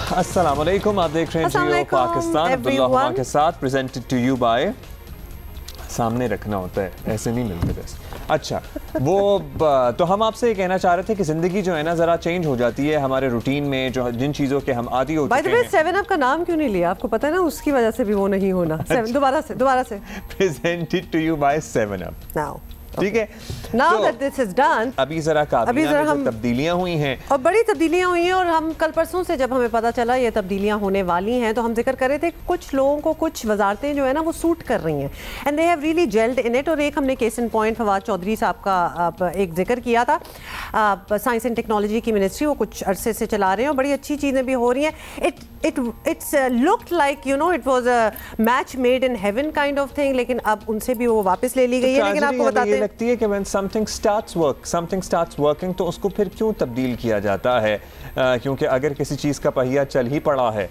अस्सलाम वालेकुम, आप देख रहे हैं जियो पाकिस्तान। अब्दुल्ला हुमा के साथ, प्रेजेंटेड टू यू बाय। सामने रखना होता है, ऐसे नहीं मिलते बस। अच्छा, वो तो हम आपसे ये कहना चाह रहे थे कि ज़िंदगी जो है ना ज़रा चेंज हो जाती है हमारे रूटीन में, जो जिन चीज़ों के हम आदी हो चुके हैं। 7 अप का नाम क्यों नहीं लिया? आपको पता है ना, उसकी वजह से भी वो नहीं होना। दोबारा से presented to you by 7 up now, ठीक है। Now that this is done, अभी जरा तब्दीलियां हुई हैं और बड़ी तब्दीलियां हुई हैं, और हम कल परसों से जब हमें पता चला ये तब्दीलियां होने वाली हैं तो हम जिक्र कर रहे थे कुछ लोगों को कुछ वजारतें जो है ना वो सूट कर रही हैं, and they have really gelled in it. और एक हमने case in point Fawad Chaudhry sahab का एक जिक्र किया था। साइंस एंड टेक्नोलॉजी की मिनिस्ट्री वो कुछ अरसे से चला रहे हैं और बड़ी अच्छी चीज़ें भी हो रही हैं। It's looked like you know it was a match made in heaven kind of thing, लेकिन अब उनसे भी वो वापस ले ली गई है। लेकिन आपको बताते हैं, लगती है कि when something starts working तो उसको फिर क्यों तब्दील किया जाता है? क्योंकि अगर किसी चीज़ का पहिया चल ही पड़ा है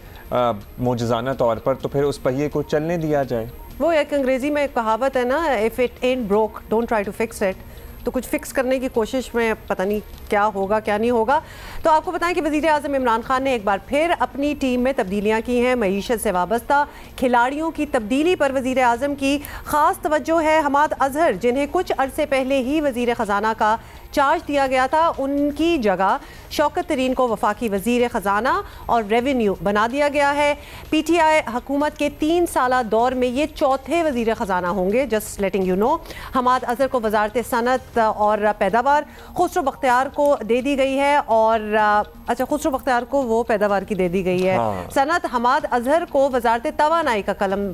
मोजज़ाना तौर पर, तो फिर उस पहिए को चलने दिया जाए। वो एक अंग्रेजी में एक कहावत है ना, if it ain't broke don't try to fix it. तो कुछ फिक्स करने की कोशिश में पता नहीं क्या होगा क्या नहीं होगा। तो आपको बताएं कि वज़ीर आज़म इमरान खान ने एक बार फिर अपनी टीम में तब्दीलियां की हैं। मईशत से वाबस्ता खिलाड़ियों की तब्दीली पर वज़ीर आज़म की ख़ास तवज्जो है। हमाद अजहर, जिन्हें कुछ अरसे पहले ही वज़ीर ख़जाना का चार्ज दिया गया था, उनकी जगह शौकत तरीन को वफाकी वज़ीर ख़जाना और रेवेन्यू बना दिया गया है। PTI हुकूमत के 3 साला दौर में ये चौथे वज़ीर ख़जाना होंगे, just letting you know. Hammad Azhar को वजारत सनत और पैदावार खुसरो बख्तियार को दे दी गई है, और अच्छा, खुसरो बख्तियार को वो पैदावार की दे दी गई है। सनत हमाद अजहर को वजारत तवानाई का कलम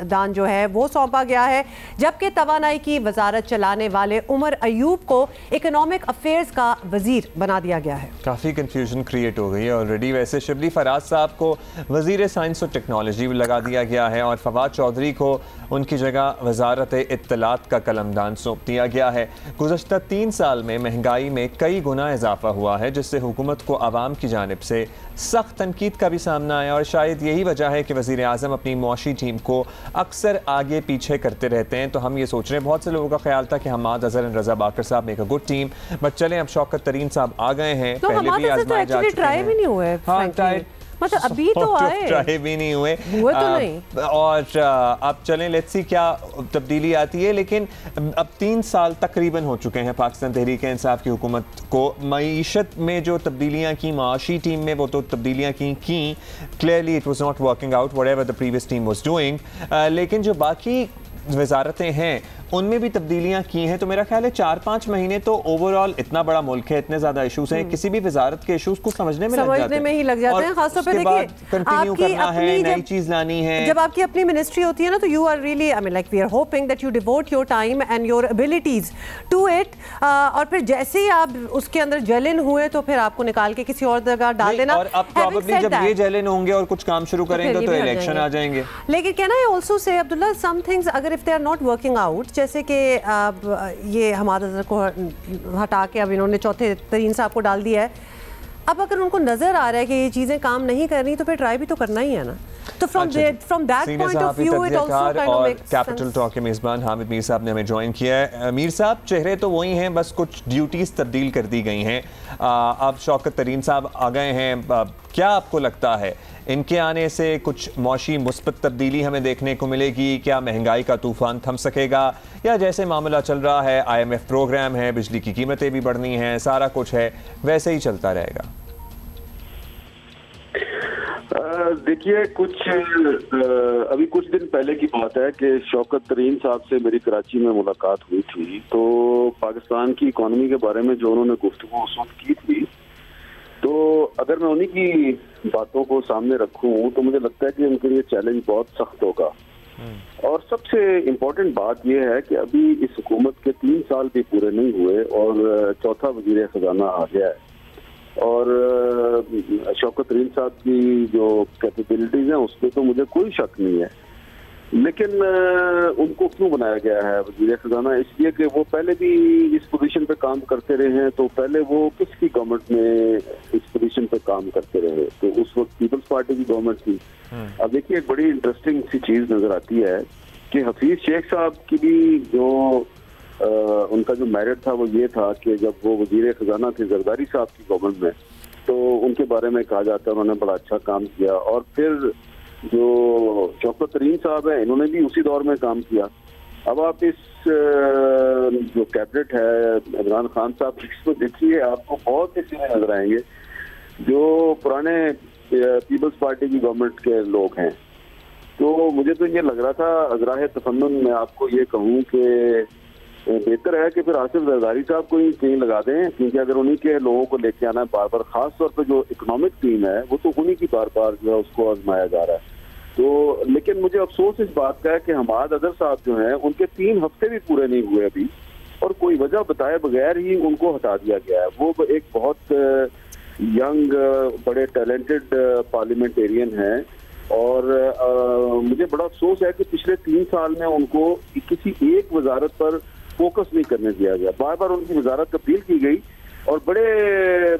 दान जो है वो सौंपा गया है, जबकि तवानाई की वजारत चलाने वाले उमर अयूब को इकोनॉमिक अफेयर्स का वजीर बना दिया गया है। काफ़ी कंफ्यूजन क्रिएट हो गई है ऑलरेडी। वैसे शिबली फराज साहब को वज़ीर साइंस और टेक्नोलॉजी भी लगा दिया गया है, और फवाद चौधरी को उनकी जगह वजारत इत्तलात का कलमदान सौंप दिया गया है। गुज़श्ता 3 साल में महंगाई में कई गुना इजाफा हुआ है, जिससे हुकूमत को आवाम की जानिब से सख्त तनकीद का भी सामना है, और शायद यही वजह है कि वज़ीर आज़म अपनी मुआशी टीम को अक्सर आगे पीछे करते रहते हैं। तो हम ये सोच रहे हैं, बहुत से लोगों का ख्याल था कि हमाद अजहर एंड रज़ा बाकर साहब make a good team, but चलें अब शौकत तरीन साहब आ गए हैं। तो पहले भी आजमाए जा चुके हैं, भी नहीं हुए, मतलब अभी तो आए, ट्राई भी नहीं हुए तो नहीं। और अब चलें, लेट्स सी क्या तब्दीली आती है। लेकिन अब 3 साल तकरीबन हो चुके हैं पाकिस्तान तहरीक इंसाफ की हुकूमत को। मईशत में जो तब्दीलियाँ की, माशी टीम में वो तो तब्दीलियाँ की clearly it was not working out whatever the previous team was doing, लेकिन जो बाकी वजारतें हैं उनमें भी तब्दीलियां की हैं। तो मेरा ख्याल है 4-5 महीने तो ओवरऑल, इतना बड़ा मुल्क है, इतने ज्यादा इश्यूज हैं, किसी भी वजारत के इश्यूज को समझने में ही लग जाते हैं। खासतौर पे देखिए, कंटिन्यू करना है, नई चीज लानी है। जब आपकी अपनी मिनिस्ट्री होती है ना, तो you are really, I mean like we are hoping that you devote your time and your abilities to it, और फिर जैसे ही आप उसके अंदर जेलिन हुए तो फिर आपको निकाल के किसी और जगह डाल देना। और अब प्रोबेबली जब ये जेलिन होंगे और कुछ काम शुरू करेंगे तो इलेक्शन आ जाएंगे। लेकिन can I also say Abdullah, some things अगर if they are not working out, जैसे कि ये हमाद अजहर को हटा के अब इन्होंने चौथे तरीन साहब को डाल दिया है, अब अगर उनको नजर आ रहा है कि ये चीजें काम नहीं कर रही तो फिर ट्राई भी तो करना ही है ना। तो from that point of view it also kind of makes sense. Capital talk के मेजबान हामिद मीर साहब ने हमें ज्वाइन किया है। मीर साहब, चेहरे तो वही हैं, बस कुछ ड्यूटीज तब्दील कर दी गई हैं। अब शौकत तरीन साहब आ गए हैं, क्या आपको लगता है इनके आने से कुछ मौशी मुस्बत तब्दीली हमें देखने को मिलेगी? क्या महंगाई का तूफान थम सकेगा, या जैसे मामला चल रहा है, IMF प्रोग्राम है, बिजली की कीमतें भी बढ़नी हैं, सारा कुछ है, वैसे ही चलता रहेगा? देखिए, अभी कुछ दिन पहले की बात है कि शौकत तरीन साहब से मेरी कराची में मुलाकात हुई थी। तो पाकिस्तान की इकॉनमी के बारे में जो उन्होंने गुफ्तगू उस वक्त की थी, तो अगर मैं उन्हीं की बातों को सामने रखूं तो मुझे लगता है कि उनके लिए चैलेंज बहुत सख्त होगा। और सबसे इम्पोर्टेंट बात यह है कि अभी इस हुकूमत के 3 साल भी पूरे नहीं हुए और चौथा वजीर खजाना आ गया है, और शौकत तरीन साहब की जो कैपेबिलिटीज हैं उस पर तो मुझे कोई शक नहीं है। लेकिन उनको क्यों बनाया गया है वज़ीर ख़ज़ाना? इसलिए कि वो पहले भी इस पोजीशन पे काम करते रहे हैं। तो पहले वो किसकी गवर्नमेंट में इस पोजीशन पे काम करते रहे? तो उस वक्त पीपल्स पार्टी की गवर्नमेंट थी। अब देखिए, एक बड़ी इंटरेस्टिंग सी चीज़ नज़र आती है कि हफीज शेख साहब की भी जो उनका जो मेरिट था वो ये था कि जब वो वज़ीर ख़ज़ाना थे जरदारी साहब की गवर्नमेंट में, तो उनके बारे में कहा जाता है उन्होंने बड़ा अच्छा काम किया। और फिर जो शौकत तरीन साहब हैं, इन्होंने भी उसी दौर में काम किया। अब आप इस जो कैबिनेट है इमरान खान साहब की, इसको देखिए, आपको बहुत से चीजें नजर आएंगे जो पुराने पीपल्स पार्टी की गवर्नमेंट के लोग हैं। तो मुझे तो ये लग रहा था, अजराह तफन्नुन मैं आपको ये कहूँ कि बेहतर है कि फिर आसिफ जरदारी साहब को ही कहीं लगा दें, क्योंकि अगर उन्हीं के लोगों को लेके आना है बार बार, खास तौर पर जो इकोनॉमिक टीम है वो तो उन्हीं की बार बार जो है उसको आजमाया जा रहा है। तो लेकिन मुझे अफसोस इस बात का है कि हमाद अजहर साहब जो हैं उनके 3 हफ्ते भी पूरे नहीं हुए अभी, और कोई वजह बताए बगैर ही उनको हटा दिया गया है। वो एक बहुत यंग बड़े टैलेंटेड पार्लियामेंटेरियन हैं, और मुझे बड़ा अफसोस है कि पिछले 3 साल में उनको किसी एक वजारत पर फोकस नहीं करने दिया गया। बार बार उनकी वजारत तब्दील की गई और बड़े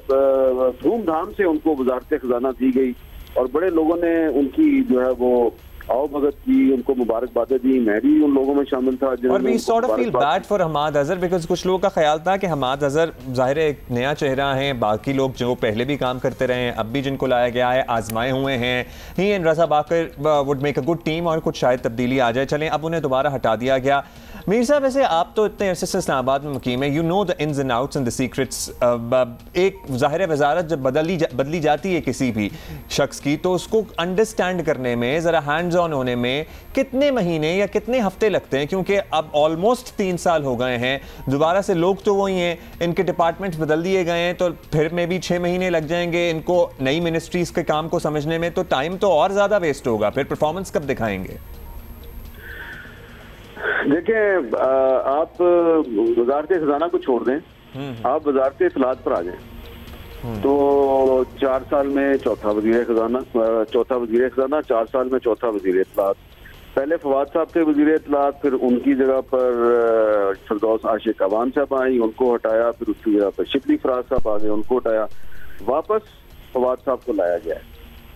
धूमधाम से उनको वजारत खजाना दी गई, और बड़े लोगों ने उनकी जो है वो आओ भगत की, उनको मुबारकबादें दी। मैं भी उन लोगों में शामिल था। और we sort of feel bad for Hammad Azhar, because कुछ लोगों का ख्याल था कि हमाद अजहर ज़ाहिर है एक नया चेहरा है, बाकी लोग जो पहले भी काम करते रहे हैं, अब भी जिनको लाया गया है, आजमाए हुए हैं, he and Raza Baqar would make a good team, और कुछ शायद तब्दीली आ जाए। चलें, अब उन्हें दोबारा हटा दिया गया। मीर साहब, वैसे आप तो इतने अरसे से इस्लामाबाद में मुकीम है, you know the ins and outs and the secrets. एक ज़ाहिर वजारत जब बदली जाती है किसी भी शख्स की, तो उसको अंडरस्टैंड करने में, ज़रा हैंड्स ऑन होने में कितने महीने या कितने हफ्ते लगते हैं? क्योंकि अब ऑलमोस्ट 3 साल हो गए हैं, दोबारा से लोग तो वही हैं, इनके डिपार्टमेंट्स बदल दिए गए हैं, तो फिर में भी 6 महीने लग जाएंगे इनको नई मिनिस्ट्रीज के काम को समझने में, तो टाइम तो और ज़्यादा वेस्ट होगा। फिर परफॉर्मेंस कब दिखाएंगे? देखिए, आप वजारत खजाना को छोड़ दें, आप वजारत इत्तलात पर आ जाएं, तो 4 साल में चौथा वजीर खजाना, 4 साल में चौथा वजीर इत्तलात। पहले फवाद साहब थे वजीर इत्तलात, फिर उनकी जगह पर फिरदौस आशिक अवान साहब आई, उनको हटाया, फिर उसकी जगह पर शिबली फराज साहब आ गए, उनको हटाया, वापस फवाद साहब को लाया गया।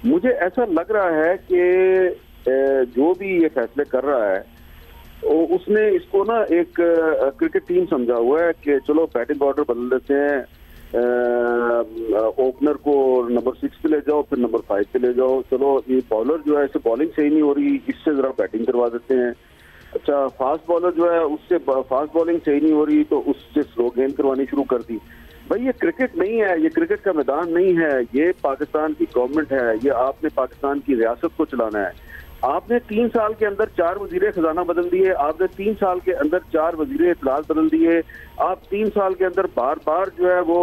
मुझे ऐसा लग रहा है कि जो भी ये फैसले कर रहा है उसने इसको ना एक क्रिकेट टीम समझा हुआ है कि चलो बैटिंग ऑर्डर बदल देते हैं, ओपनर को नंबर 6 पे ले जाओ, फिर नंबर 5 पे ले जाओ, चलो ये बॉलर जो है इसे बॉलिंग सही नहीं हो रही, इससे जरा बैटिंग करवा देते हैं। अच्छा, फास्ट बॉलर जो है उससे फास्ट बॉलिंग सही नहीं हो रही, तो उससे स्लो गेंद करवानी शुरू कर दी। भाई ये क्रिकेट नहीं है, ये क्रिकेट का मैदान नहीं है, ये पाकिस्तान की गवर्नमेंट है, ये आपने पाकिस्तान की रियासत को चलाना है। आपने 3 साल के अंदर 4 वजीर खजाना बदल दिए, आपने 3 साल के अंदर 4 वजीर इत्तलात बदल दिए, आप 3 साल के अंदर बार बार जो है वो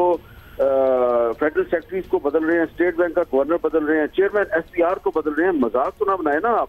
फेडरल सेक्रेटरीज को बदल रहे हैं, स्टेट बैंक का गवर्नर बदल रहे हैं, चेयरमैन SPR को बदल रहे हैं। मजाक तो ना बनाए ना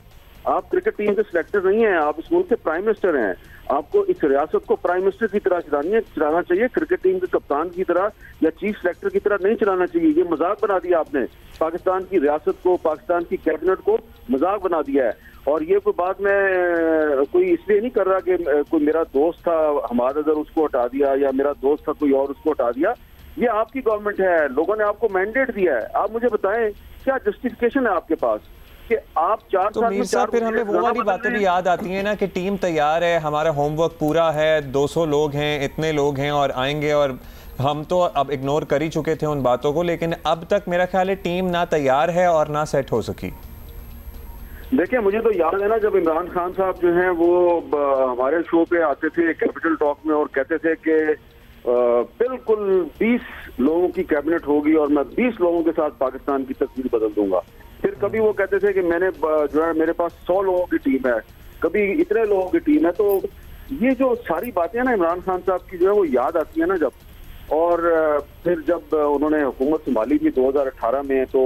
आप क्रिकेट टीम के सिलेक्टर नहीं हैं, आप इस मुल्क के प्राइम मिनिस्टर हैं। आपको इस रियासत को प्राइम मिनिस्टर की तरह चलाना चाहिए, क्रिकेट टीम के कप्तान की तरह या चीफ सिलेक्टर की तरह नहीं चलाना चाहिए। ये मजाक बना दिया आपने, पाकिस्तान की रियासत को, पाकिस्तान की कैबिनेट को मजाक बना दिया है। और ये कोई बात मैं कोई इसलिए नहीं कर रहा कि कोई मेरा दोस्त था हमाद अजहर उसको हटा दिया, या मेरा दोस्त था कोई और उसको हटा दिया। ये आपकी गवर्नमेंट है, लोगों ने आपको मैंडेट दिया है। आप मुझे बताएं क्या जस्टिफिकेशन है आपके पास कि आप 4 तो साल मीर साहब, फिर हमें वो वाली बातें भी याद आती हैं ना कि टीम तैयार है, हमारा होमवर्क पूरा है, 200 लोग हैं, इतने लोग हैं और आएंगे, और हम तो अब इग्नोर कर ही चुके थे उन बातों को, लेकिन अब तक मेरा ख्याल है टीम ना तैयार है और ना सेट हो सकी। देखिए, मुझे तो याद है ना जब इमरान खान साहब जो हैं वो हमारे शो पे आते थे कैपिटल टॉक में और कहते थे कि बिल्कुल 20 लोगों की कैबिनेट होगी और मैं 20 लोगों के साथ पाकिस्तान की तस्वीर बदल दूंगा। फिर कभी वो कहते थे कि मैंने जो है मेरे पास 100 लोगों की टीम है, कभी इतने लोगों की टीम है। तो ये जो सारी बातें ना इमरान खान साहब की जो है वो याद आती है ना जब, और फिर जब उन्होंने हुकूमत संभाली थी 2018 में, तो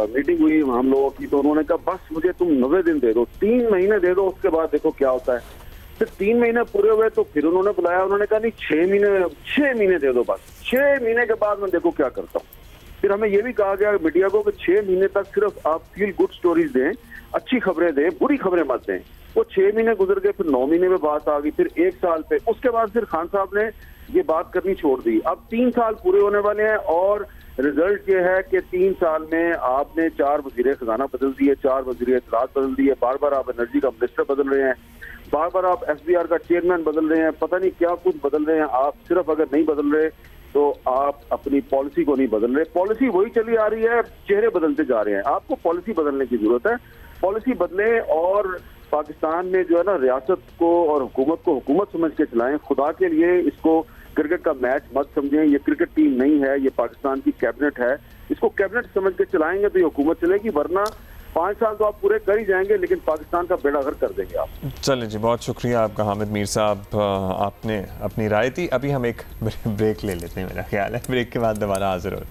मीटिंग हुई हम लोगों की, तो उन्होंने कहा बस मुझे तुम 90 दिन दे दो, 3 महीने दे दो, उसके बाद देखो क्या होता है। फिर 3 महीने पूरे हुए तो फिर उन्होंने बुलाया, उन्होंने कहा नहीं 6 महीने दे दो, बस 6 महीने के बाद मैं देखो क्या करता हूँ। फिर हमें यह भी कहा गया मीडिया को कि 6 महीने तक सिर्फ आप फील गुड स्टोरीज दें, अच्छी खबरें दें, बुरी खबरें मत दें। वो 6 महीने गुजर गए, फिर 9 महीने में बात आ गई, फिर 1 साल पे, उसके बाद फिर खान साहब ने ये बात करनी छोड़ दी। अब 3 साल पूरे होने वाले हैं और रिजल्ट ये है कि 3 साल में आपने 4 वजीर खजाना बदल दिए, 4 वजीर इत्तलात बदल दिए, बार बार आप एनर्जी का मिनिस्टर बदल रहे हैं, बार बार आप SBR का चेयरमैन बदल रहे हैं, पता नहीं क्या कुछ बदल रहे हैं आप। सिर्फ अगर नहीं बदल रहे तो आप अपनी पॉलिसी को नहीं बदल रहे। पॉलिसी वही चली आ रही है, चेहरे बदलते जा रहे हैं। आपको पॉलिसी बदलने की जरूरत है, पॉलिसी बदलें और पाकिस्तान में जो है ना रियासत को और हुकूमत को हुकूमत समझ के चलाएं। खुदा के लिए इसको क्रिकेट का मैच मत समझें, ये क्रिकेट टीम नहीं है, ये पाकिस्तान की कैबिनेट है। इसको कैबिनेट समझ के चलाएंगे तो ये हुकूमत चलेगी, वरना 5 साल तो आप पूरे कर ही जाएंगे लेकिन पाकिस्तान का बेड़ा गर्क कर देंगे आप। चलें जी, बहुत शुक्रिया आपका हामिद मीर साहब, आपने अपनी राय दी। अभी हम एक ब्रेक ले लेते हैं, मेरा ख्याल है ब्रेक के बाद दोबारा हाजिर हो।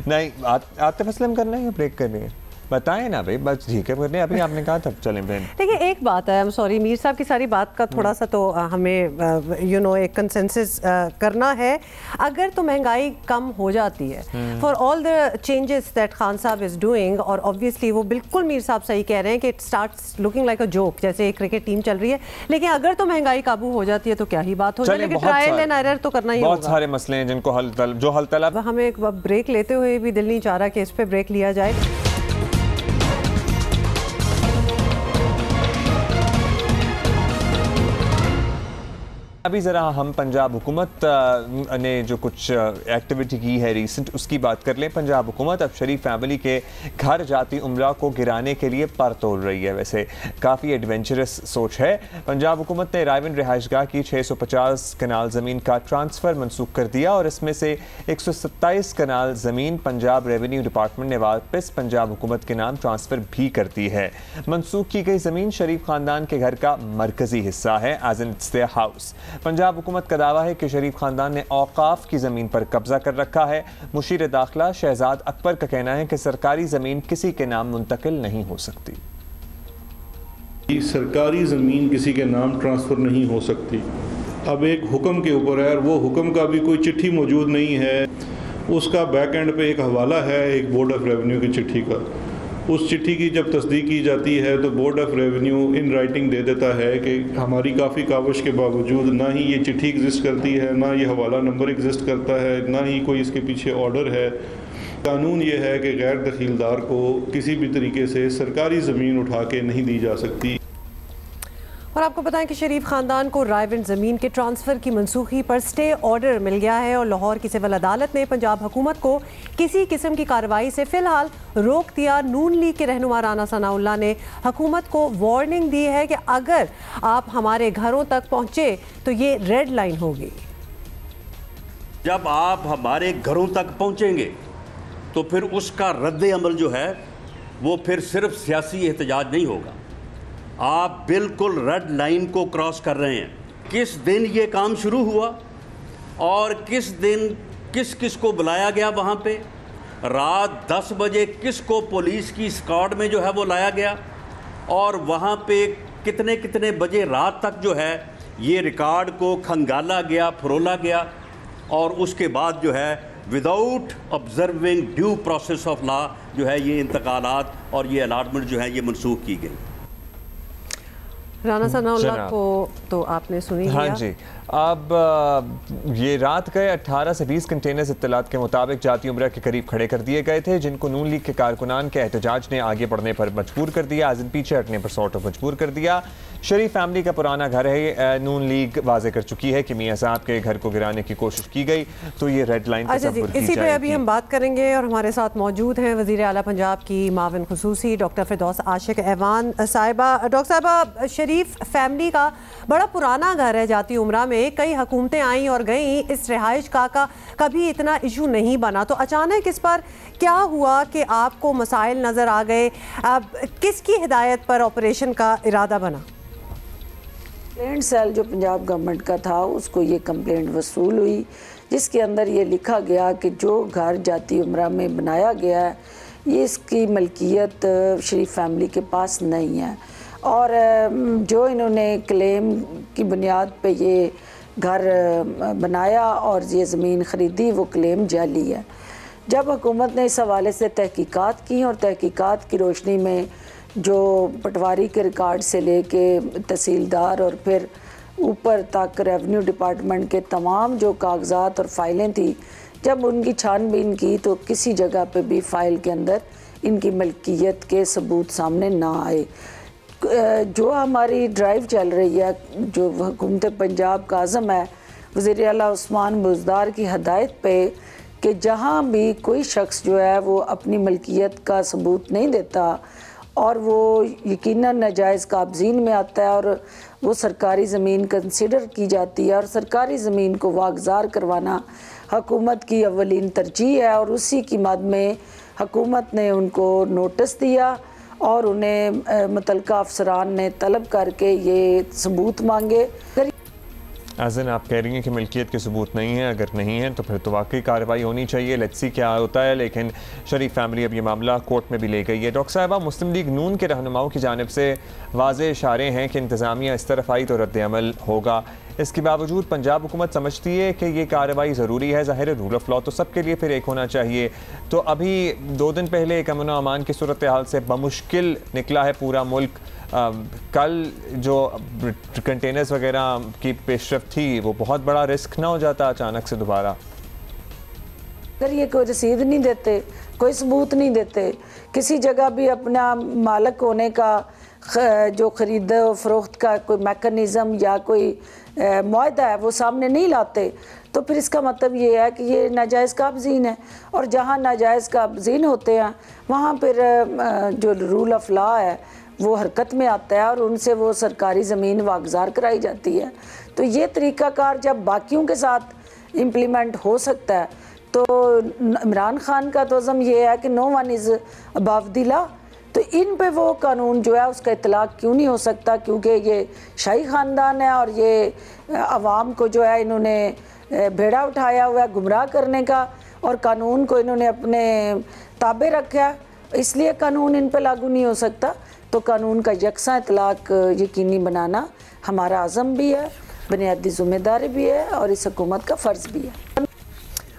नहीं, आतिफ असलम करना है या ब्रेक करनी है? बताएं ना भाई, बस ठीक है करने। अभी आपने कहा था चलें बहन। देखिए एक बात है, आई एम सॉरी, मीर साहब की सारी बात का थोड़ा सा तो हमें एक कंसेंसस करना है। अगर तो महंगाई कम हो जाती है for all the changes that Khan साहब इज डूइंग, और ऑब्वियसली वो बिल्कुल मीर साहब सही कह रहे हैं कि it starts looking like a joke, जैसे एक क्रिकेट टीम चल रही है। लेकिन अगर तो महंगाई काबू हो जाती है तो क्या ही बात हो जाए, लेकिन ट्रायल एंड एरर तो करना ही होगा। बहुत सारे मसले हैं जिनको हल तलब। हमें एक ब्रेक लेते हुए भी दिल नहीं चाह रहा कि इस पर ब्रेक लिया जाए। अभी ज़रा हम पंजाब हुकूमत ने जो कुछ एक्टिविटी की है रीसेंट, उसकी बात कर लें। पंजाब हुकूमत अब शरीफ फैमिली के घर जाती उम्रा को गिराने के लिए पर तोड़ रही है। वैसे काफ़ी एडवेंचरस सोच है। पंजाब हुकूमत ने रायवन रिहाइशगाह की 650 कनाल ज़मीन का ट्रांसफ़र मनसूख कर दिया और इसमें से 127 कनाल ज़मीन पंजाब रेवेन्यू डिपार्टमेंट ने वापस पंजाब हुकूमत के नाम ट्रांसफ़र भी कर दी है। मनसूख की गई ज़मीन शरीफ ख़ानदान के घर का मरकज़ी हिस्सा है, as in it's their house. Punjab हुकूमत का दावा है कि शरीफ खानदान ने औकाफ की ज़मीन पर कब्जा कर रखा है। मुशीर दाखिला शहजाद अकबर का कहना है कि सरकारी ज़मीन किसी के नाम मुंतकिल नहीं हो सकती। सरकारी ज़मीन किसी के नाम ट्रांसफ़र नहीं हो सकती। अब एक हुक्म के ऊपर है और वो हुक्म का भी कोई चिट्ठी मौजूद नहीं है। उसका बैक एंड पे एक हवाला है एक बोर्ड ऑफ रेवेन्यू की चिट्ठी का। उस चिट्ठी की जब तस्दीक की जाती है तो board of revenue in writing दे देता है कि हमारी काफ़ी काविश के बावजूद ना ही ये चिट्ठी एग्जिस्ट करती है, ना ये हवाला नंबर एग्जिस्ट करता है, ना ही कोई इसके पीछे ऑर्डर है। कानून ये है कि गैर दखीलदार को किसी भी तरीके से सरकारी ज़मीन उठा के नहीं दी जा सकती। और आपको बताएं कि शरीफ खानदान को रायवन ज़मीन के ट्रांसफ़र की मनसूखी पर स्टे ऑर्डर मिल गया है और लाहौर की सिविल अदालत ने पंजाब हुकूमत को किसी किस्म की कार्रवाई से फ़िलहाल रोक दिया। नून लीग के रहनुमा राना सनाउल्लाह ने हुकूमत को वार्निंग दी है कि अगर आप हमारे घरों तक पहुँचे तो ये रेड लाइन होगी। जब आप हमारे घरों तक पहुँचेंगे तो फिर उसका रद्द अमल जो है वो फिर सिर्फ सियासी एहतजाज नहीं होगा। आप बिल्कुल रेड लाइन को क्रॉस कर रहे हैं। किस दिन ये काम शुरू हुआ और किस दिन किस किस को बुलाया गया वहाँ पे, रात 10 बजे किस को पुलिस की स्क्वाड में जो है वो लाया गया और वहाँ पे कितने कितने बजे रात तक जो है ये रिकॉर्ड को खंगाला गया, फरोला गया और उसके बाद जो है without observing due process of law जो है ये इंतकालात और ये अलाटमेंट जो है ये मनसूख की गई। राना सनाउल्लाह को तो आपने सुनी हाँ जी। अब ये रात गए 18 से 20 कंटेनर्स इत्तलात के मुताबिक जाती उम्रा के करीब खड़े कर दिए गए थे, जिनको नून लीग के कारकुनान के एहतजाज ने आगे बढ़ने पर मजबूर कर दिया, आज पीछे हटने पर सॉर्ट ऑफ मजबूर कर दिया। शरीफ फैमिली का पुराना घर है। नून लीग वाजे कर चुकी है कि मियां साहब के घर को गिराने की कोशिश की गई तो ये रेड लाइन अच्छा जी, इसी पे अभी हम बात करेंगे और हमारे साथ मौजूद हैं वज़ीर आला पंजाब की मावन खुसूसी डॉक्टर फिरदौस आशिक ऐवान साहिबा। डॉक्टर साहिबा, शरीफ फैमिली का बड़ा पुराना घर है जाती उम्रा में, कई हुकूमतें आई और गई, इस रिहाइश का कभी इतना इशू नहीं बना, तो अचानक इस पर क्या हुआ कि आपको मसाइल नज़र आ गए? अब किसकी हिदायत पर ऑपरेशन का इरादा बना? कंप्लेंट सेल जो पंजाब गवर्नमेंट का था उसको ये कंप्लेंट वसूल हुई, जिसके अंदर ये लिखा गया कि जो घर जाती उम्रा में बनाया गया है ये इसकी मलकियत शरीफ फैमिली के पास नहीं है और जो इन्होंने क्लेम की बुनियाद पे ये घर बनाया और ये ज़मीन ख़रीदी वो क्लेम जाली है। जब हुकूमत ने इस हवाले से तहकीकात की और तहकीकात की रोशनी में जो पटवारी के रिकॉर्ड से लेके तहसीलदार और फिर ऊपर तक रेवेन्यू डिपार्टमेंट के तमाम जो कागजात और फाइलें थी, जब उनकी छानबीन की तो किसी जगह पे भी फ़ाइल के अंदर इनकी मलकियत के सबूत सामने ना आए। जो हमारी ड्राइव चल रही है, जो हुकूमत पंजाब का आज़म है, वज़ीर आला उस्मान बुज़दार की हदायत पे कि जहाँ भी कोई शख्स जो है वो अपनी मलकियत का सबूत नहीं देता और वो यकीनन नाजायज़ काबज़ीन में आता है और वो सरकारी ज़मीन कंसिडर की जाती है और सरकारी ज़मीन को वागज़ार करवाना हुकूमत की अव्वलीन तरजीह है। और उसी की मद में हुकूमत ने उनको नोटिस दिया और उन्हें मुतल्लिका अफसरान ने तलब करके ये सबूत मांगे। आज़िन, आप कह रही हैं कि मिल्कियत के सबूत नहीं है, अगर नहीं है तो फिर तो वाकई कार्रवाई होनी चाहिए। लेट्स सी क्या होता है। लेकिन शरीफ फैमिली अब ये मामला कोर्ट में भी ले गई है। डॉक्टर साहिबा, मुस्लिम लीग नून के रहनुमाओं की जानिब से वाज़े इशारे हैं कि इंतज़ामिया इस तरफ आई तो रद्द अमल होगा। इसके बावजूद पंजाब हुकूमत समझती है कि ये कार्रवाई ज़रूरी है। ज़ाहिर है रूल ऑफ लॉ तो सबके लिए फिर एक होना चाहिए। तो अभी 2 दिन पहले एक अमन अमान की सूरत हाल से बमुश्किल निकला है पूरा मुल्क। कल जो कंटेनर्स वगैरह की पेशरफ थी वो बहुत बड़ा रिस्क ना हो जाता अचानक से दोबारा? अगर ये कोई रसीद नहीं देते, कोई सबूत नहीं देते, किसी जगह भी अपना मालिक होने का जो ख़रीद फ़रोख्त का कोई मैकेनिज़्म या कोई मुआहदा है वो सामने नहीं लाते, तो फिर इसका मतलब ये है कि ये नाजायज़ काबज़ीन है। और जहाँ नाजायज़ काबज़ीन होते हैं वहाँ फिर जो रूल ऑफ लॉ है वो हरकत में आता है और उनसे वो सरकारी ज़मीन वागज़ार कराई जाती है। तो ये तरीक़ाकार जब बाकियों के साथ इम्प्लीमेंट हो सकता है तो इमरान खान का तो अज़म ये है कि no one is above the law, तो इन पे वो कानून जो है उसका इतलाक़ क्यों नहीं हो सकता? क्योंकि ये शाही ख़ानदान है और ये अवाम को जो है इन्होंने भेड़ा उठाया हुआ है गुमराह करने का और कानून को इन्होंने अपने ताबे रखा है, इसलिए कानून इन पे लागू नहीं हो सकता। तो कानून का यकसा इतलाक़ यकीनी बनाना हमारा आज़म भी है, बुनियादी ज़िम्मेदारी भी है और इस हुकूमत का फ़र्ज़ भी है।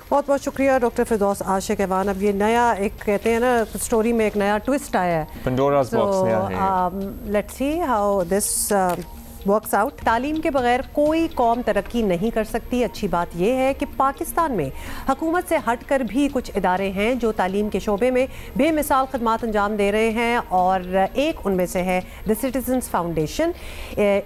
बहुत बहुत शुक्रिया डॉक्टर फिरदौस आशिक ऐवान। अब ये नया एक कहते हैं ना स्टोरी में एक नया ट्विस्ट आया है, पंडोरा's box नया है। Let's see how this works out. तालीम के बगैर कोई कौम तरक्की नहीं कर सकती। अच्छी बात यह है कि पाकिस्तान में हुकूमत से हटकर भी कुछ इदारे हैं जो तालीम के शोबे में बेमिसाल खदमात अंजाम दे रहे हैं और एक उनमें से है द सिटीजन्स फाउंडेशन।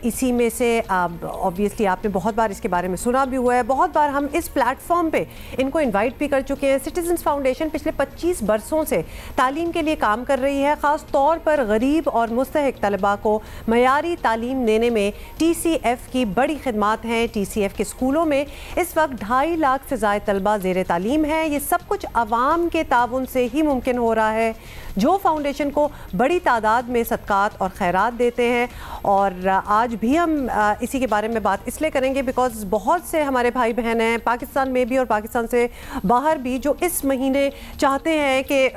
इसी में से ऑब्वियसली आपने बहुत बार इसके बारे में सुना भी हुआ है, बहुत बार हम इस प्लेटफॉर्म पे इनको इन्वाइट भी कर चुके हैं। सिटीजन्स फाउंडेशन पिछले 25 बरसों से तालीम के लिए काम कर रही है, ख़ास तौर पर गरीब और मुस्तहिक तलबा को मयारी तालीम देने में TCF की बड़ी खिदमात हैं। TCF के स्कूलों में इस वक्त 2.5 लाख से ज़ायद तलबा ज़ेरे तालीम है। ये सब कुछ अवाम के ताउन से ही मुमकिन हो रहा है, जो फाउंडेशन को बड़ी तादाद में सदकात और खैरात देते हैं। और आज भी हम इसी के बारे में बात इसलिए करेंगे बिकॉज बहुत से हमारे भाई बहन हैं पाकिस्तान में भी और पाकिस्तान से बाहर भी जो इस महीने चाहते हैं कि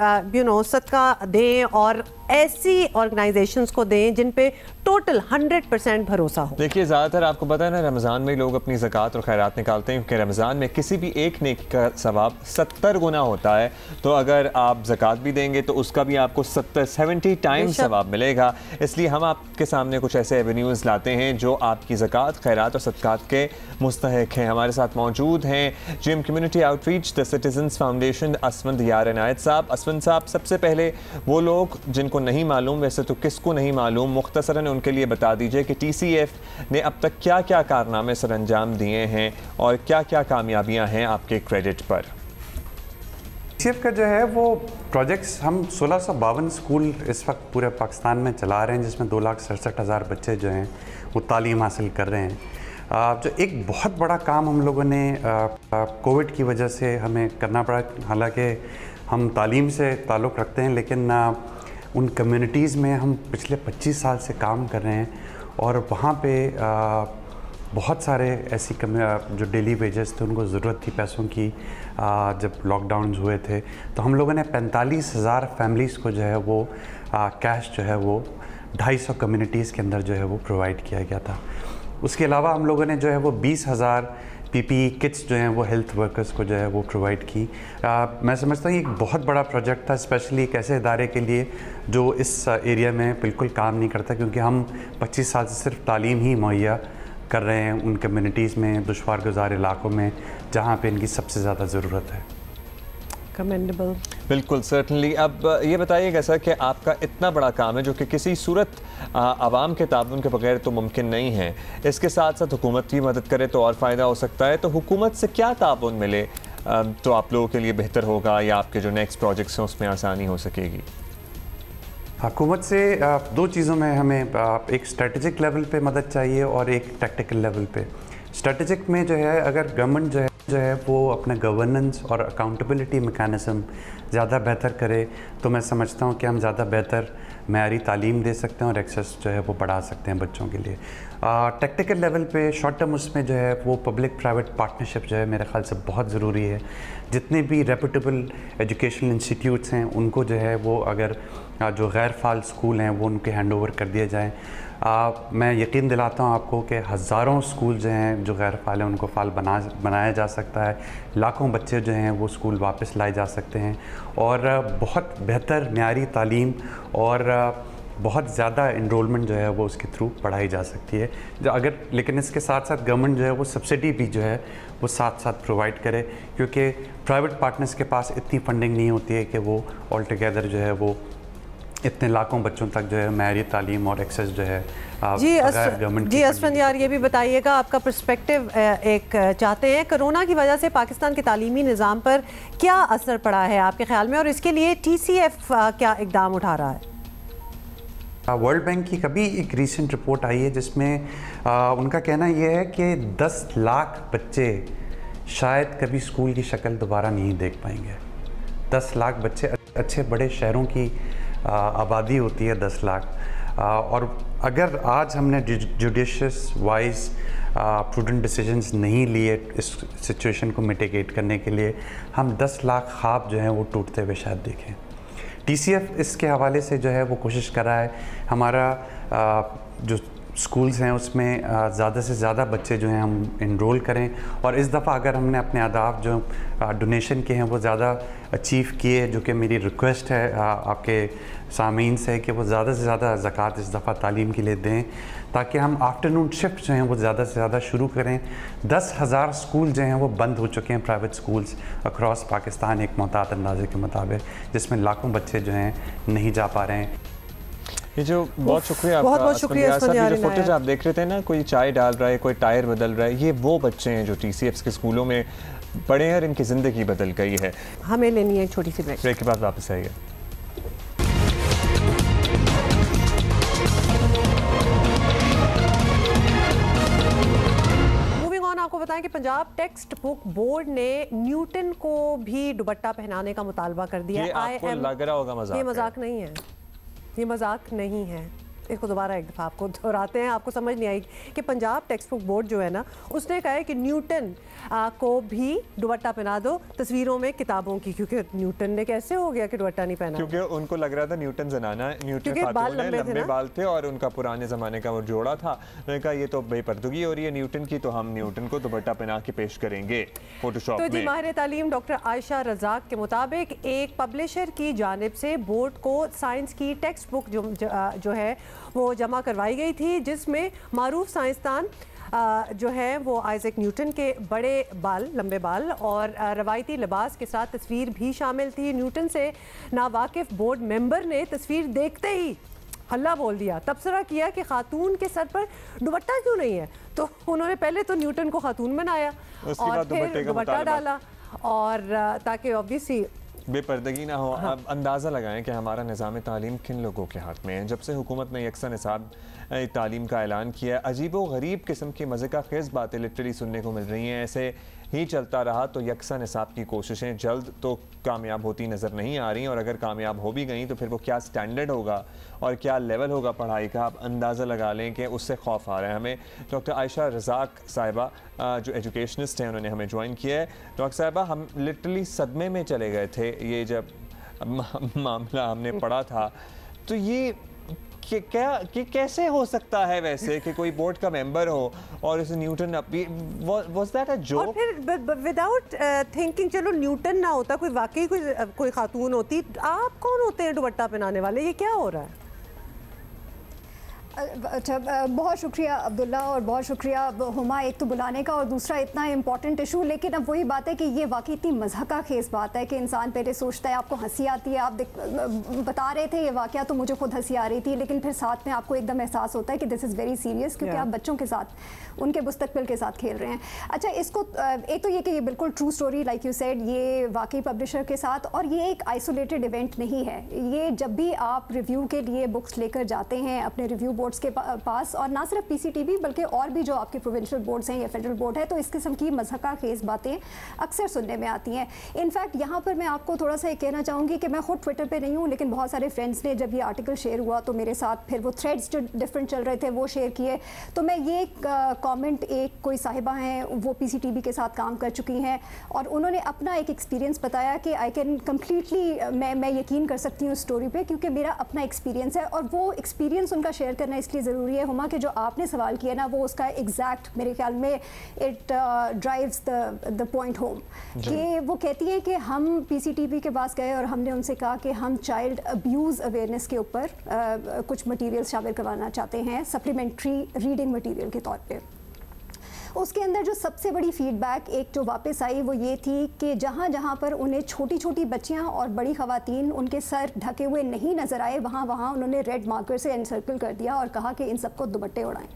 सदका दें और ऐसी ऑर्गेनाइजेशंस को दें जिन पे टोटल 100% भरोसा हो। देखिए, ज़्यादातर आपको पता है ना, रमज़ान में लोग अपनी ज़कात और खैरात निकालते हैं क्योंकि रमज़ान में किसी भी एक नेकी का सवाब 70 गुना होता है। तो अगर आप ज़कात भी देंगे तो उसका भी आपको 70 टाइम्स सवाब मिलेगा। इसलिए हम आपके सामने कुछ ऐसे एवेन्यूज़ लाते हैं जो आपकी ज़कात, खैरात और सदकात के मुस्तहिक हैं। हमारे साथ मौजूद हैं Jim community outreach the citizens foundation असवंद यार इनायत साहब। असवंद साहब, सबसे पहले वो लोग जिनको नहीं मालूम, वैसे तो किसको नहीं मालूम, मुख्तसरन उनके लिए बता दीजिए कि TCF ने अब तक क्या क्या कारनामे सर अंजाम दिए हैं और क्या क्या कामयाबियां हैं आपके क्रेडिट पर। TCF का जो है वो प्रोजेक्ट्स हम 1652 स्कूल इस वक्त पूरे पाकिस्तान में चला रहे हैं, जिसमें 2,67,000 बच्चे जो हैं वो तालीम हासिल कर रहे हैं। जो एक बहुत बड़ा काम हम लोगों ने कोविड की वजह से हमें करना पड़ा, हालांकि हम तालीम से ताल्लुक़ रखते हैं लेकिन उन कम्युनिटीज़ में हम पिछले 25 साल से काम कर रहे हैं और वहाँ पे बहुत सारे ऐसी जो डेली वेजेस थे उनको ज़रूरत थी पैसों की। जब लॉकडाउन हुए थे तो हम लोगों ने 45,000 फैमिलीज़ को जो है वो कैश जो है वो 250 कम्युनिटीज़ के अंदर जो है वो प्रोवाइड किया गया था। उसके अलावा हम लोगों ने जो है वो 20,000 PPE किट्स जो हैं वो हेल्थ वर्कर्स को जो है वो प्रोवाइड की। मैं समझता हूँ ये एक बहुत बड़ा प्रोजेक्ट था, स्पेशली एक ऐसे इदारे के लिए जो इस एरिया में बिल्कुल काम नहीं करता, क्योंकि हम 25 साल से सिर्फ तालीम ही मुहैया कर रहे हैं उन कम्युनिटीज़ में, दुश्वार गुजार इलाकों में जहाँ पे इनकी सबसे ज़्यादा ज़रूरत है। कमेंडेबल। बिल्कुल, सर्टनली। अब ये बताइएगा सर कि आपका इतना बड़ा काम है जो कि किसी सूरत आवाम के ताउन के बगैर तो मुमकिन नहीं है, इसके साथ साथ हुकूमत की मदद करे तो और फ़ायदा हो सकता है, तो हुकूमत से क्या ताउन मिले तो आप लोगों के लिए बेहतर होगा या आपके जो नेक्स्ट प्रोजेक्ट्स हैं उसमें आसानी हो सकेगी? हुकूमत से दो चीज़ों में हमें एक स्ट्रेटजिक लेवल पे मदद चाहिए और एक टैक्टिकल लेवल पे। स्ट्रेटजिक में जो है, अगर गवर्नमेंट जो है वो अपना गवर्नेंस और अकाउंटेबिलिटी मैकेनिज़्म ज़्यादा बेहतर करे तो मैं समझता हूँ कि हम ज़्यादा बेहतर मयारी तालीम दे सकते हैं और एक्सेस जो है वो बढ़ा सकते हैं बच्चों के लिए। टैक्टिकल लेवल पे शॉर्ट टर्म उसमें जो है वो पब्लिक प्राइवेट पार्टनरशिप जो है मेरे ख्याल से बहुत ज़रूरी है। जितने भी रेपुटेबल एजुकेशनल इंस्टीट्यूट्स हैं उनको जो है वो अगर जो गैर फाल स्कूल हैं वो उनके हैंड ओवर कर दिए जाएँ। मैं यकीन दिलाता हूँ आपको कि हज़ारों स्कूल जो हैं जो गैर फाल हैं उनको फाल बनाया जा सकता है, लाखों बच्चे जो हैं वो स्कूल वापस लाए जा सकते हैं और बहुत बेहतर मयारी तालीम और बहुत ज़्यादा इनरोलमेंट जो है वो उसके थ्रू पढ़ाई जा सकती है। जो अगर लेकिन इसके साथ साथ गवर्नमेंट जो है वो सब्सिडी भी जो है वो साथ साथ प्रोवाइड करे, क्योंकि प्राइवेट पार्टनर्स के पास इतनी फंडिंग नहीं होती है कि वो ऑल टुगेदर जो है वो इतने लाखों बच्चों तक जो है मयारी तालीम और एक्सेस जो है जी असफंदियार, ये भी बताइएगा आपका पर्सपेक्टिव एक चाहते हैं, कोरोना की वजह से पाकिस्तान के तालीमी निज़ाम पर क्या असर पड़ा है आपके ख्याल में और इसके लिए TCF क्या इकदाम उठा रहा है? वर्ल्ड बैंक की कभी एक रीसेंट रिपोर्ट आई है जिसमें उनका कहना यह है कि 10 लाख बच्चे शायद कभी स्कूल की शक्ल दोबारा नहीं देख पाएंगे। 10 लाख बच्चे, अच्छे बड़े शहरों की आबादी होती है 10 लाख, और अगर आज हमने जुडिशियस वाइज प्रूडेंट डिसीजंस नहीं लिए इस सिचुएशन को मिटिगेट करने के लिए, हम 10 लाख ख्वाब जो हैं वो टूटते हुए शायद देखें। TCF इसके हवाले से जो है वो कोशिश कर रहा है, हमारा जो स्कूल्स हैं उसमें ज़्यादा से ज़्यादा बच्चे जो हैं हम इनरोल करें, और इस दफ़ा अगर हमने अपने अहदाफ जो डोनेशन के हैं वो ज़्यादा अचीव किए, जो कि मेरी रिक्वेस्ट है आपके सामीन से कि वो ज़्यादा से ज़्यादा ज़कात इस दफ़ा तालीम के लिए दें ताकि हम आफ्टरनून शिफ्ट जो हैं वो ज़्यादा से ज़्यादा शुरू करें। 10,000 स्कूल जो हैं वो बंद हो चुके हैं, प्राइवेट स्कूल्स अक्रॉस पाकिस्तान एक मोहतात अंदाजे के मुताबिक, जिसमें लाखों बच्चे जो हैं नहीं जा पा रहे हैं। ये जो बहुत शुक्रिया आपका, बहुत शुक्रिया। जो फुटेज आप देख रहे थे ना, कोई चाय डाल रहा है, कोई टायर बदल रहा है, ये वो बच्चे हैं जो TCF के स्कूलों में पढ़े हैं और इनकी ज़िंदगी बदल गई है। हमें लेनी है एक छोटी सी ब्रेक के बाद वापस आइए। आपको बताएं कि पंजाब टेक्स्ट बुक बोर्ड ने न्यूटन को भी दुपट्टा पहनाने का मुतालबा कर दिया। ये आपको लग रहा होगा मजाक, ये मजाक नहीं है, ये मजाक नहीं है। इसको दोबारा एक दफ़ा आपको दोहराते हैं, आपको समझ नहीं आएगी कि पंजाब टेक्स्ट बुक बोर्ड जो है ना उसने कहा है कि न्यूटन को भी दुपट्टा पहना दो तस्वीरों में किताबों की, क्योंकि न्यूटन ने कैसे हो गया कि दुपट्टा नहीं पहना, क्योंकि उनको लग रहा था न्यूटन जनाना है, न्यूटन खातून है, लंबे बाल थे और उनका पुराने ज़माने का वो जोड़ा था। उन्होंने कहा ये तो बेपर्दगी हो रही है न्यूटन की, तो हम न्यूटन को दुपट्टा पहना के पेश करेंगे फोटोशॉप में। तो जी माहिर तालीम डॉक्टर आयशा रज़ाक के मुताबिक एक पब्लिशर की जानिब से बोर्ड को साइंस की टेक्स्ट बुक जो है वो जमा करवाई गई थी, जिसमें मारूफ साइंसदान जो है वो आइजैक न्यूटन के बड़े बाल, लंबे बाल और रवायती लिबास के साथ तस्वीर भी शामिल थी। न्यूटन से नावाकिफ बोर्ड मेंबर ने तस्वीर देखते ही हल्ला बोल दिया, तबसरा किया कि खातून के सर पर दुपट्टा क्यों नहीं है। तो उन्होंने पहले तो न्यूटन को खातून बनाया और फिर दुपट्टा डाला, और ताकि ऑब्वियसली बेपर्दगी ना हो। अब अंदाज़ा लगाएं कि हमारा निज़ाम तालीम किन लोगों के हाथ में है। जब से हुकूमत ने यकसा निसाब तालीम का ऐलान किया, अजीब व गरीब किस्म की मज़े का खेज़ बातें लिटरली सुनने को मिल रही हैं। ऐसे ही चलता रहा तो यकसा निसाब की कोशिशें जल्द तो कामयाब होती नज़र नहीं आ रही, और अगर कामयाब हो भी गई तो फिर वो क्या स्टैंडर्ड होगा और क्या लेवल होगा पढ़ाई का, आप अंदाज़ा लगा लें कि उससे खौफ आ रहा है हमें। डॉक्टर आयशा रज़ाक साहिबा जो एजुकेशनिस्ट हैं उन्होंने हमें ज्वाइन किया है। डॉक्टर साहिबा, हम लिटरली सदमे में चले गए थे ये जब मामला हमने पढ़ा था, तो ये कैसे हो सकता है वैसे कि कोई बोर्ड का मेंबर हो और इसे Newton was that a joke, और फिर विदाउट थिंकिंग, चलो न्यूटन ना होता, कोई वाकई कोई खातून होती, आप कौन होते हैं दुपट्टा पहनाने वाले, ये क्या हो रहा है? अच्छा, बहुत शुक्रिया अब्दुल्ला और बहुत शुक्रिया हुमा, एक तो बुलाने का और दूसरा इतना इम्पॉर्टेंट इशू। लेकिन अब वही बात है कि ये वाकई इतनी मज़हका खेज बात है कि इंसान पहले सोचता है, आपको हंसी आती है, आप बता रहे थे ये वाक़या तो मुझे खुद हंसी आ रही थी, लेकिन फिर साथ में आपको एकदम एहसास होता है कि दिस इज़ वेरी सीरियस, क्योंकि आप बच्चों के साथ, उनके मुस्तकबिल के साथ खेल रहे हैं। अच्छा, इसको एक तो ये कि ये बिल्कुल true story like you said, ये वाकई पब्लिशर के साथ, और ये एक आइसोलेटेड इवेंट नहीं है। ये जब भी आप रिव्यू के लिए बुक्स लेकर जाते हैं अपने रिव्यू बोर्ड्स के पास, और ना सिर्फ पीसीटीबी बल्कि और भी जो आपके प्रोविंशियल बोर्ड्स हैं या फेडरल बोर्ड है, तो इस किस्म की मज़हका खेज बातें अक्सर सुनने में आती हैं। इनफैक्ट यहाँ पर मैं आपको थोड़ा सा कहना चाहूँगी कि मैं खुद ट्विटर पे नहीं हूँ, लेकिन बहुत सारे फ्रेंड्स ने जब ये आर्टिकल शेयर हुआ तो मेरे साथ फिर वो थ्रेड्स जो डिफरेंट चल रहे थे वो शेयर किए। तो मैं ये कॉमेंट, एक कोई साहिबा हैं वो पीसीटीबी के साथ काम कर चुकी हैं और उन्होंने अपना एक एक्सपीरियंस बताया कि आई कैन कम्प्लीटली मैं यकीन कर सकती हूँ स्टोरी पे, क्योंकि मेरा अपना एक्सपीरियंस है। और वो एक्सपीरियंस उनका शेयर करना इसलिए ज़रूरी है हुमा, कि जो आपने सवाल किया ना वो उसका एग्जैक्ट मेरे ख्याल में it drives the point home, कि वो कहती हैं कि हम पीसीटीबी के पास गए और हमने उनसे कहा कि हम चाइल्ड अब्यूज़ अवेयरनेस के ऊपर कुछ मटीरियल शामिल करवाना चाहते हैं सप्लीमेंट्री रीडिंग मटीरियल के तौर पे। उसके अंदर जो सबसे बड़ी फीडबैक एक जो वापस आई वो ये थी कि जहाँ जहाँ पर उन्हें छोटी छोटी बच्चियाँ और बड़ी ख़वातीन उनके सर ढके हुए नहीं नज़र आए, वहाँ वहाँ उन्होंने रेड मार्कर से एनसर्कल कर दिया और कहा कि इन सबको दुपट्टे उड़ाएं।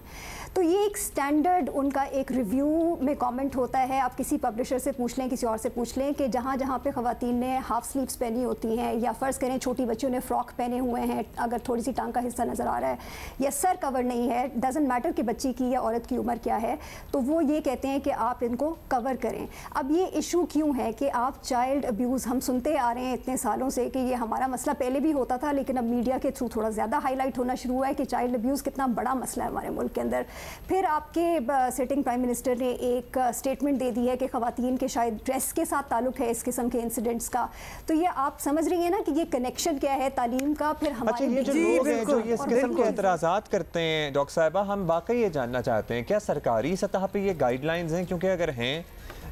तो ये एक स्टैंडर्ड उनका एक रिव्यू में कमेंट होता है। आप किसी पब्लिशर से पूछ लें, किसी और से पूछ लें कि जहाँ जहाँ पे ख़वातीन ने हाफ स्लीव्स पहनी होती हैं, या फ़र्ज़ करें छोटी बच्चियों ने फ़्रॉक पहने हुए हैं, अगर थोड़ी सी टांग का हिस्सा नज़र आ रहा है या सर कवर नहीं है, डज़न्ट मैटर कि बच्ची की या औरत की उम्र क्या है, तो वो ये कहते हैं कि आप इनको कवर करें। अब ये इशू क्यों है कि आप चाइल्ड अब्यूज़, हम सुनते आ रहे हैं इतने सालों से कि ये हमारा मसला पहले भी होता था, लेकिन अब मीडिया के थ्रू थोड़ा ज़्यादा हाईलाइट होना शुरू हुआ है कि चाइल्ड अब्यूज़ कितना बड़ा मसला है हमारे मुल्क के अंदर। फिर आपके सिटिंग प्राइम मिनिस्टर ने एक स्टेटमेंट दे दी है कि ख़वातीन के शायद ड्रेस के साथ ताल्लुक़ है इस किस्म के इंसिडेंट्स का। तो ये आप समझ रही हैं ना कि ये कनेक्शन क्या है तालीम का। फिर हमारे ये जो लोग हैं जो इस किस्म के एतराज़ात करते हैं, डॉक्टर साहिबा, हम वाकई ये जानना चाहते हैं क्या सरकारी सतह पर ये गाइडलाइंस हैं? क्योंकि अगर हैं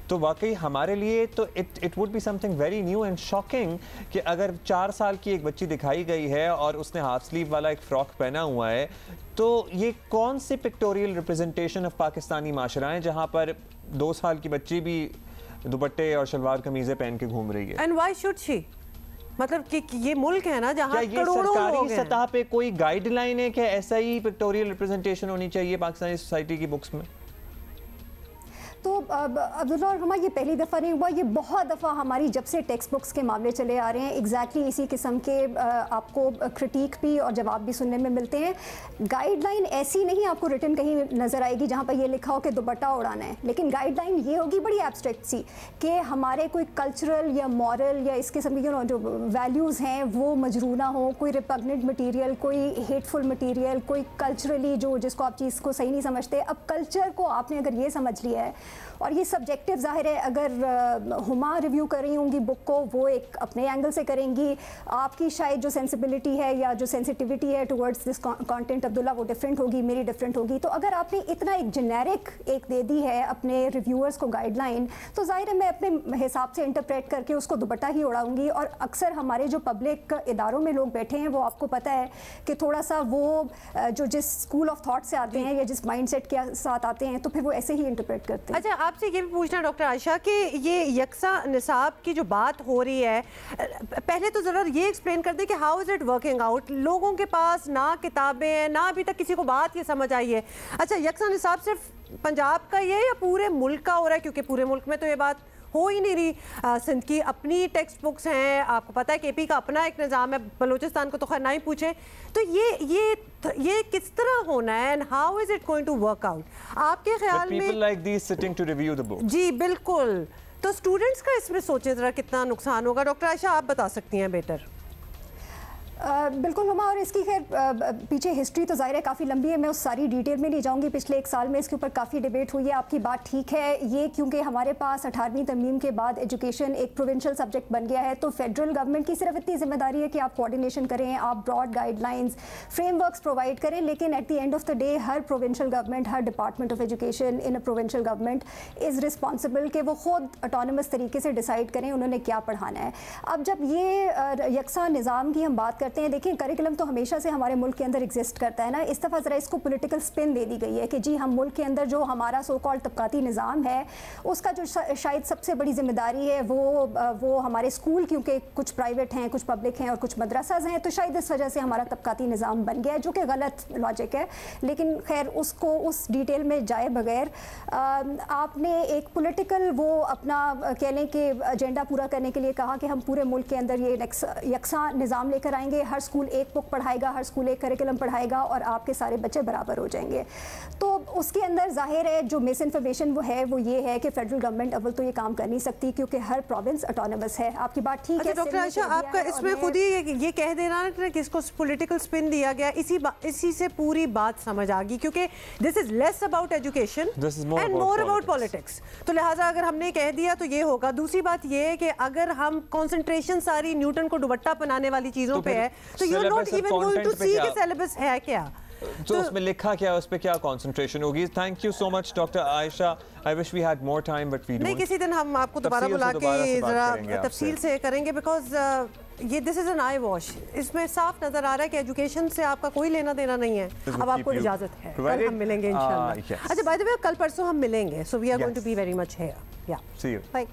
तो वाकई हमारे लिए तो it would be something very new and shocking कि अगर 4 साल की एक बच्ची दिखाई गई है और उसने हाफ स्लीव वाला एक फ़्रॉक पहना हुआ है, तो ये कौन सी पिक्टोरियल रिप्रेजेंटेशन ऑफ पाकिस्तानी माशरा है जहाँ पर 2 साल की बच्ची भी दुपट्टे और शलवार कमीज़ें पहन के घूम रही है? And why should she? मतलब कि ये मुल्क है ना जहाँ करोड़ों सरकारी सतह पे कोई गाइडलाइन है कि ऐसा ही पिक्टोरियल रिप्रेजेंटेशन होनी चाहिए पाकिस्तानी सोसाइटी की बुक्स में? तो अब्दुल्ला और हुमा, ये पहली दफ़ा नहीं हुआ, ये बहुत दफ़ा हमारी जब से टेक्स्ट बुक्स के मामले चले आ रहे हैं एग्जैक्टली इसी किस्म के आपको क्रिटिक भी और जवाब भी सुनने में मिलते हैं। गाइडलाइन ऐसी नहीं आपको रिटन कहीं नज़र आएगी जहाँ पर ये लिखा हो कि दुपट्टा उड़ाना है, लेकिन गाइडलाइन ये होगी बड़ी एब्स्ट्रैक्ट सी कि हमारे कोई कल्चरल या मॉरल या इस किस्म की जो वैल्यूज़ हैं वो मजरू ना हो, कोई रिपग्नेंट मटीरियल, कोई हेटफुल मटीरियल, कोई कल्चरली जो जिसको आप चीज़ को सही नहीं समझते। अब कल्चर को आपने अगर ये समझ लिया है, और ये सब्जेक्टिव ज़ाहिर है, अगर हुमा रिव्यू कर रही होंगी बुक को वो एक अपने एंगल से करेंगी, आपकी शायद जो सेंसिबिलिटी है या जो सेंसिटिविटी है टुवर्ड्स दिस कंटेंट अब्दुल्ला वो डिफरेंट होगी, मेरी डिफरेंट होगी। तो अगर आपने इतना एक जेनेरिक एक दे दी है अपने रिव्यूअर्स को गाइडलाइन, तो ज़ाहिर है मैं अपने हिसाब से इंटरप्रेट करके उसको दुपट्टा ही उड़ाऊंगी। और अक्सर हमारे जो पब्लिक इदारों में लोग बैठे हैं वो आपको पता है कि थोड़ा सा वो जो जिस स्कूल ऑफ थाट से आते हैं या जिस माइंड सेट के साथ आते हैं तो फिर वो ऐसे ही इंटरप्रेट करते हैं। अच्छा, आपसे ये भी पूछना डॉक्टर आयशा कि ये यकसा निसाब की जो बात हो रही है, पहले तो ज़रा ये एक्सप्लेन कर दें कि how is it working out. लोगों के पास ना किताबें हैं, ना अभी तक किसी को बात ये समझ आई है। अच्छा, यकसा निसाब सिर्फ पंजाब का ये या पूरे मुल्क का हो रहा है? क्योंकि पूरे मुल्क में तो ये बात हो ही नहीं रही। सिंध की अपनी टेक्स्ट बुक्स हैं, आपको पता है केपी का अपना एक निज़ाम है, बलूचिस्तान को तो खैर ना ही पूछें। तो ये किस तरह होना है and how is it going to work out आपके ख्याल में? People like these sitting to review the book. जी बिल्कुल। तो स्टूडेंट्स का इसमें सोचें ज़रा कितना नुकसान होगा। डॉक्टर आयशा आप बता सकती हैं बेटर। बिल्कुल हुमा, और इसकी खैर पीछे हिस्ट्री तो ज़ाहिर है काफ़ी लंबी है, मैं उस सारी डिटेल में नहीं जाऊंगी। पिछले 1 साल में इसके ऊपर काफ़ी डिबेट हुई है। आपकी बात ठीक है, ये क्योंकि हमारे पास 18वीं तरमीम के बाद एजुकेशन एक प्रोविंशियल सब्जेक्ट बन गया है, तो फेडरल गवर्नमेंट की सिर्फ इतनी जिम्मेदारी है कि आप कोऑर्डिनेशन करें, आप ब्रॉड गाइडलाइंस फ्रेमवर्क्स प्रोवाइड करें। लेकिन at the end of the day her provincial government, her department of education in a provincial government is responsible कि वो खुद ऑटोनमस तरीके से डिसाइड करें उन्होंने क्या पढ़ाना है। अब जब ये यकसा निज़ाम की हम बात करते हैं, देखिए करिकुलम तो हमेशा से हमारे मुल्क के अंदर एग्जिस्ट करता है ना, इस दफ़ा ज़रा इसको पॉलिटिकल स्पिन दे दी गई है कि जी हम मुल्क के अंदर जो हमारा सो कॉल्ड तबकाती निज़ाम है उसका जो शायद सबसे बड़ी जिम्मेदारी है वो हमारे स्कूल, क्योंकि कुछ प्राइवेट हैं, कुछ पब्लिक हैं और कुछ मदरसाज हैं, तो शायद इस वजह से हमारा तबकाती निज़ाम बन गया है, जो कि गलत लॉजिक है। लेकिन खैर उसको उस डिटेल में जाए बगैर आपने एक पॉलिटिकल वो अपना कह लें कि एजेंडा पूरा करने के लिए कहा कि हम पूरे मुल्क के अंदर ये यकसा निज़ाम लेकर आएंगे, हर स्कूल एक बुक पढ़ाएगा, हर स्कूल एक करिकुलम पढ़ाएगा और आपके सारे बच्चे बराबर हो जाएंगे। तो उसके अंदर जाहिर है जो मिस इन्फॉर्मेशन वो ये है कि फेडरल गवर्नमेंट अव्वल तो ये काम कर नहीं सकती क्योंकि हर प्रोविंस ऑटोनमस है। आपकी बात ठीक है डॉक्टर आयशा, आपका इसमें खुद ही ये कह देना कि किसको पॉलिटिकल स्पिन दिया गया, इसी से पूरी बात समझ आ गई, क्योंकि this is less about education and more about politics. तो लिहाजा अगर हमने कह दिया तो ये होगा। दूसरी बात ये है कि अगर हम कंसंट्रेशन सारी न्यूटन को दुपट्टा पहनाने वाली चीजों पे है तो you are not even going to see कि सिलेबस है क्या, तो उसमें लिखा क्या, उस पे क्या कंसंट्रेशन होगी। Thank you so much doctor Ayesha. I wish we had more time but we don't. नहीं, किसी दिन हम आपको दोबारा बुला के जरा तफसील से करेंगे, बिकॉज ये this is an I wash. इसमें साफ नजर आ रहा है कि एजुकेशन से आपका कोई लेना देना नहीं है। अब आपको इजाजत है, कल हम मिलेंगे इंशाल्लाह। अच्छा, बाय द वे कल परसों हम मिलेंगे, so we are going to be very much here. या सी यू, बाय।